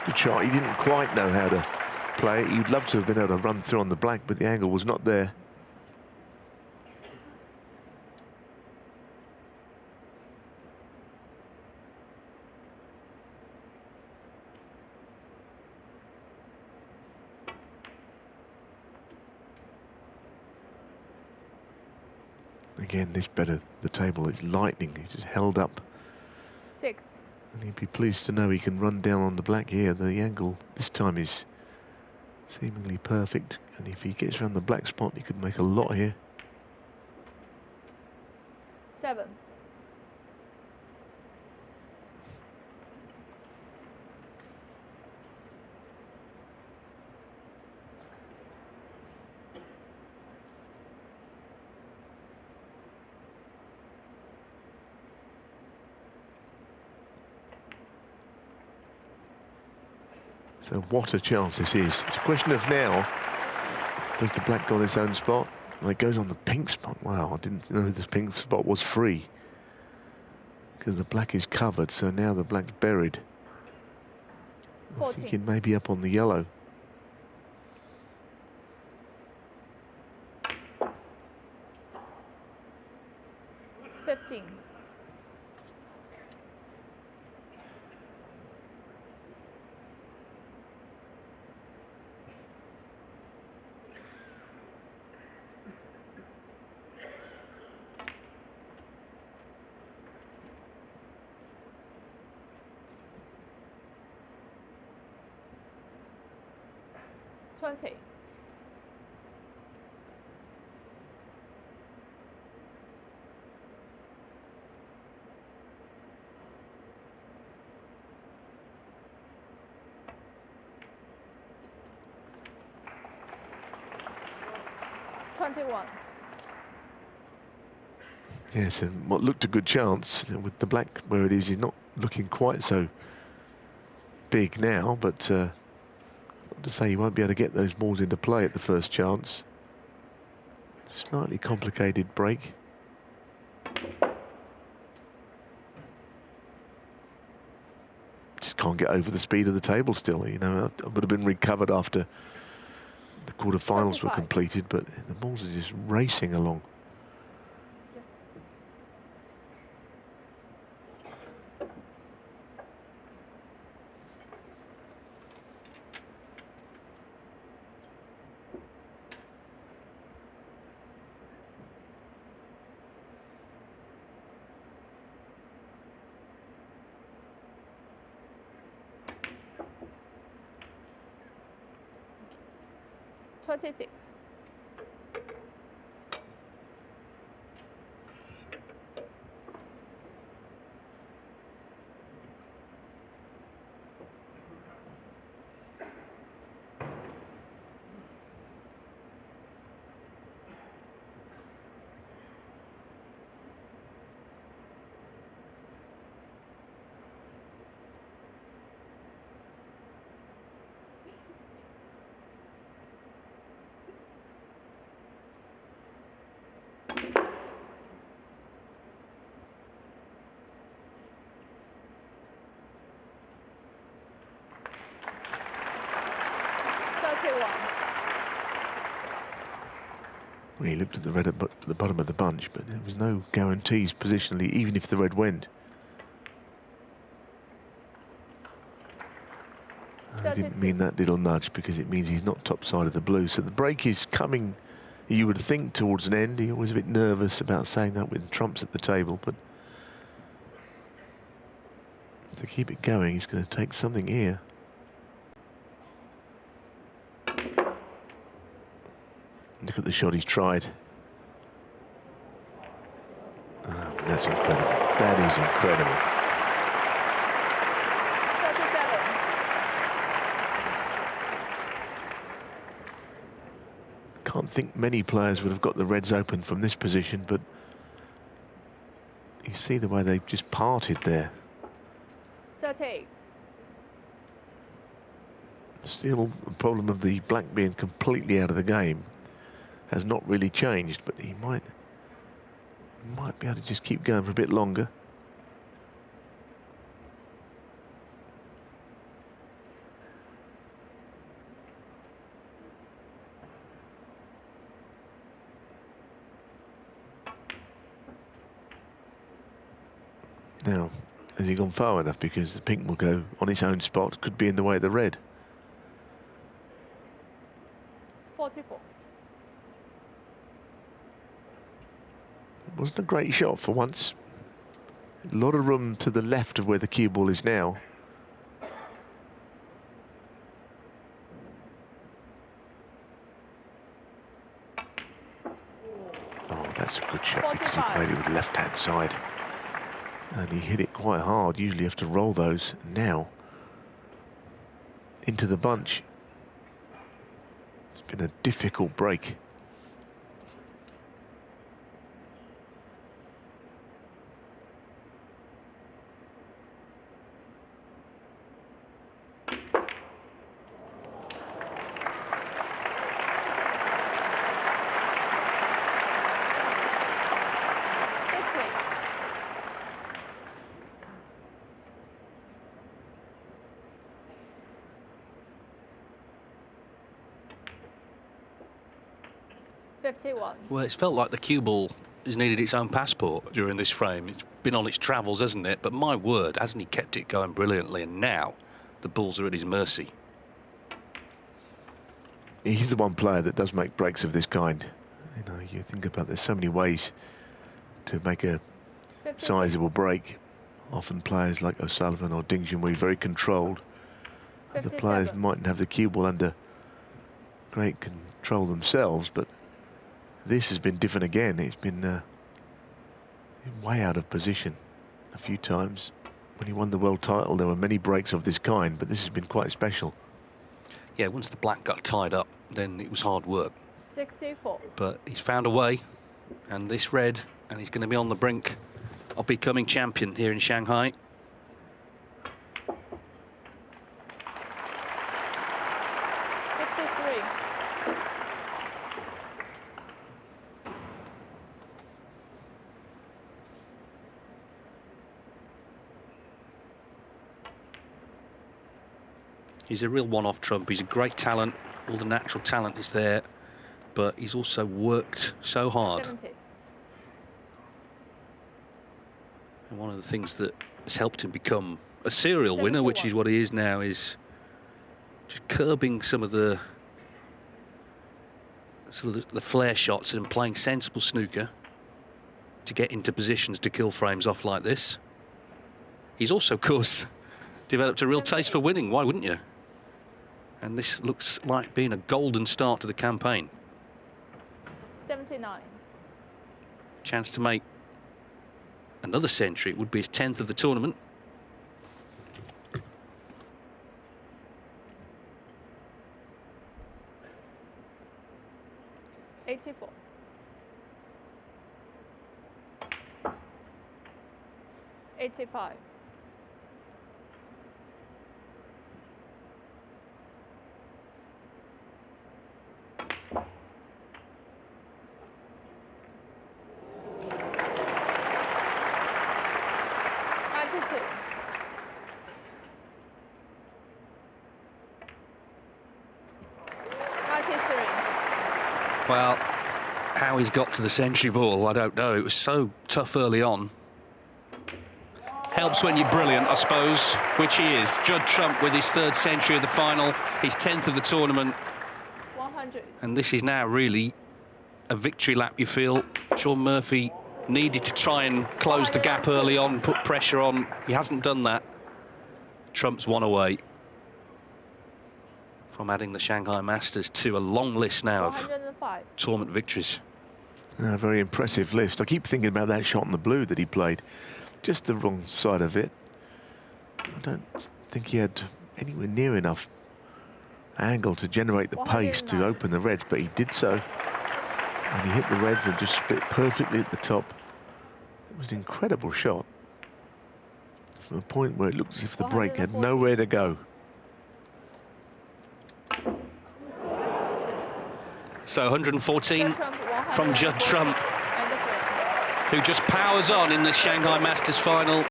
Good shot. He didn't quite know how to play it. He'd love to have been able to run through on the black, but the angle was not there. Again, this better. The table is lightning. He's just held up. 6. And he'd be pleased to know he can run down on the black here. The angle this time is seemingly perfect. And if he gets around the black spot, he could make a lot here. 7. So what a chance this is. It's a question of now, does the black go on its own spot? Well, it goes on the pink spot. Wow, I didn't know this pink spot was free. Because the black is covered, so now the black's buried. 14. I'm thinking maybe up on the yellow. Twenty. Yes, and what looked a good chance with the black where it is, he's not looking quite so big now, but not to say he won't be able to get those balls into play at the first chance. Slightly complicated break. Just can't get over the speed of the table still. You know, it would have been recovered after the quarterfinals were completed, but the balls are just racing along. Twenty-six. He looked at the red at the bottom of the bunch, but there was no guarantees positionally, even if the red went. I didn't mean that little nudge because it means he's not top side of the blue. So the break is coming, you would think, towards an end. He was a bit nervous about saying that with trumps at the table, but to keep it going, he's going to take something here. Look at the shot he's tried. Oh, that's incredible. That is incredible. 37. Can't think many players would have got the reds open from this position, but you see the way they've just parted there. 38. Still, the problem of the black being completely out of the game has not really changed, but he might be able to just keep going for a bit longer. Now, has he gone far enough? Because the pink will go on its own spot, could be in the way of the red. 44. It wasn't a great shot for once. A lot of room to the left of where the cue ball is now. Oh, that's a good shot because he 45. played it with the left-hand side. And he hit it quite hard. Usually you have to roll those. Now, into the bunch. It's been a difficult break. Well, it's felt like the cue ball has needed its own passport during this frame. It's been on its travels, hasn't it? But my word, hasn't he kept it going brilliantly? And now the balls are at his mercy. He's the one player that does make breaks of this kind. You know, you think about there's so many ways to make a sizable break. Often players like O'Sullivan or Ding Junhui very controlled. The players mightn't have the cue ball under great control themselves, but this has been different again. It's been way out of position a few times. When he won the world title, there were many breaks of this kind, but this has been quite special. Yeah, once the black got tied up, then it was hard work. 64. But he's found a way, and this red, and he's going to be on the brink of becoming champion here in Shanghai. He's a real one-off trump. He's a great talent. All the natural talent is there, but he's also worked so hard. 70. And one of the things that has helped him become a serial winner, which is what he is now, is just curbing some of the the flare shots and playing sensible snooker to get into positions to kill frames off like this. He's also, of course, developed a real taste for winning. Why wouldn't you? And this looks like being a golden start to the campaign. 79. Chance to make another century. It would be his 10th of the tournament. $84. 85. 92. Well, how he's got to the century ball, I don't know. It was so tough early on. Helps when you're brilliant, I suppose, which he is. Judd Trump with his 3rd century of the final, his 10th of the tournament. 100. And this is now really a victory lap, you feel. Shaun Murphy needed to try and close the gap early on, put pressure on. He hasn't done that. Trump's one away from adding the Shanghai Masters to a long list now of 105. tournament victories. A very impressive list. I keep thinking about that shot in the blue that he played. Just the wrong side of it. I don't think he had anywhere near enough angle to generate the pace to open the reds, but he did so. And he hit the reds and just split perfectly at the top. It was an incredible shot. From a point where it looked as if the break had nowhere to go. So 114 from Judd Trump, who just powers on in the Shanghai Masters final.